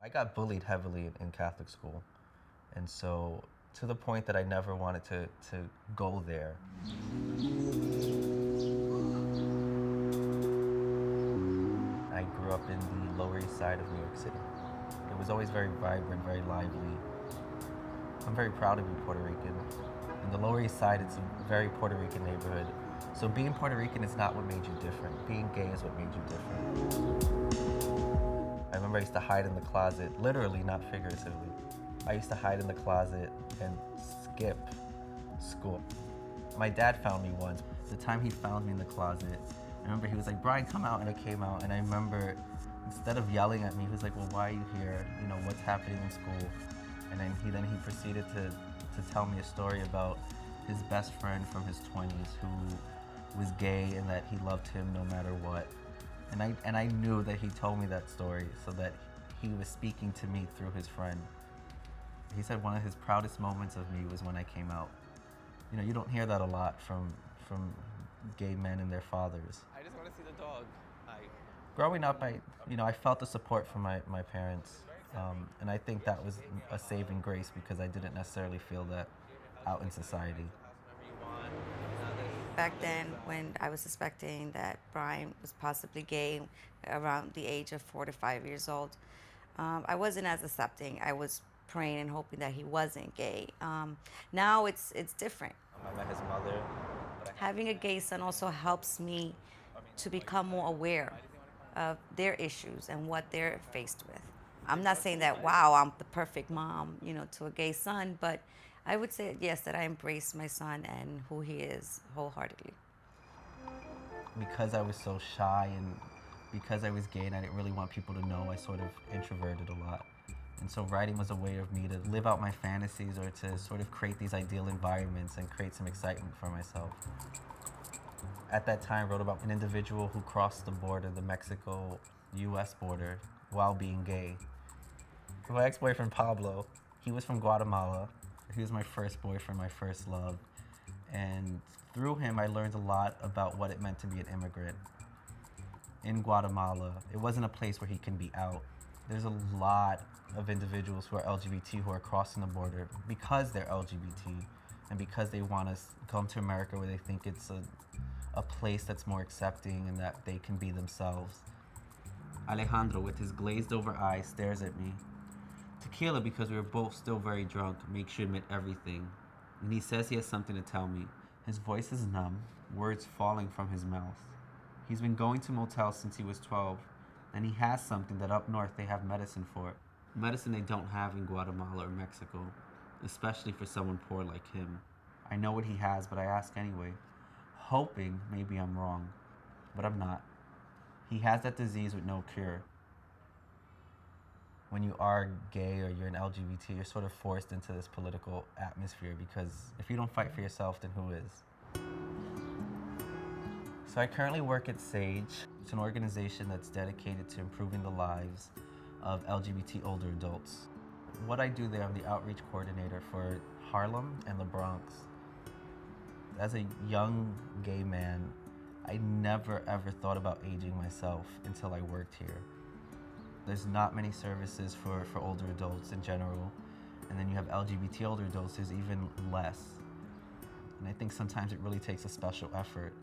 I got bullied heavily in Catholic school, and so to the point that I never wanted to go there. I grew up in the Lower East Side of New York City. It was always very vibrant, very lively. I'm very proud to be Puerto Rican. In the Lower East Side, it's a very Puerto Rican neighborhood. So being Puerto Rican is not what made you different. Being gay is what made you different. I remember I used to hide in the closet, literally, not figuratively. I used to hide in the closet and skip school. My dad found me once. The time he found me in the closet, I remember he was like, "Bryan, come out," and I came out, and I remember instead of yelling at me, he was like, "Well, why are you here? You know, what's happening in school?" And then he proceeded to tell me a story about his best friend from his 20s who was gay and that he loved him no matter what. And I knew that he told me that story so that he was speaking to me through his friend. He said one of his proudest moments of me was when I came out. You know, you don't hear that a lot from gay men and their fathers. I just want to see the dog. Growing up, I felt the support from my parents, and I think that was a saving grace because I didn't necessarily feel that out in society. Back then, when I was suspecting that Bryan was possibly gay around the age of 4 to 5 years old, I wasn't as accepting. I was praying and hoping that he wasn't gay. Now it's different. I met his mother. Having a gay son also helps me to become more aware of their issues and what they're faced with. I'm not saying that, wow, I'm the perfect mom, to a gay son, but I would say, yes, that I embrace my son and who he is wholeheartedly. Because I was so shy and because I was gay and I didn't really want people to know, I sort of introverted a lot. And so writing was a way of me to live out my fantasies or to sort of create these ideal environments and create some excitement for myself. At that time, I wrote about an individual who crossed the border, the Mexico-US border, while being gay. My ex-boyfriend, Pablo, he was from Guatemala. He was my first boyfriend, my first love. And through him, I learned a lot about what it meant to be an immigrant. In Guatemala, it wasn't a place where he can be out. There's a lot of individuals who are LGBT who are crossing the border because they're LGBT and because they want to come to America where they think it's a place that's more accepting and that they can be themselves. Alejandro, with his glazed over eyes, stares at me. Tequila, because we were both still very drunk, makes you admit everything. And he says he has something to tell me. His voice is numb, words falling from his mouth. He's been going to motels since he was 12, and he has something that up north they have medicine for. Medicine they don't have in Guatemala or Mexico, especially for someone poor like him. I know what he has, but I ask anyway, hoping maybe I'm wrong, but I'm not. He has that disease with no cure. When you are gay or you're an LGBT, you're sort of forced into this political atmosphere because if you don't fight for yourself, then who is? So I currently work at SAGE. It's an organization that's dedicated to improving the lives of LGBT older adults. What I do there, I'm the outreach coordinator for Harlem and the Bronx. As a young gay man, I never ever thought about aging myself until I worked here. There's not many services for older adults in general, and then you have LGBT older adults, there's even less. And I think sometimes it really takes a special effort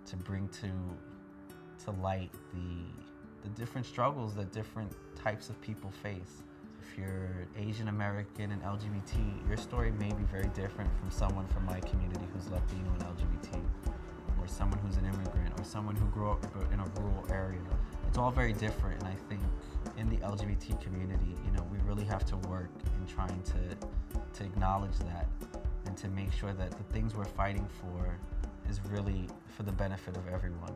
to bring to light the different struggles that different types of people face. If you're Asian American and LGBT, your story may be very different from someone from my community who's Latino and LGBT, or someone who's an immigrant, or someone who grew up in a rural area. It's all very different, and I think in the LGBT community, we really have to work in trying to acknowledge that and to make sure that the things we're fighting for is really for the benefit of everyone.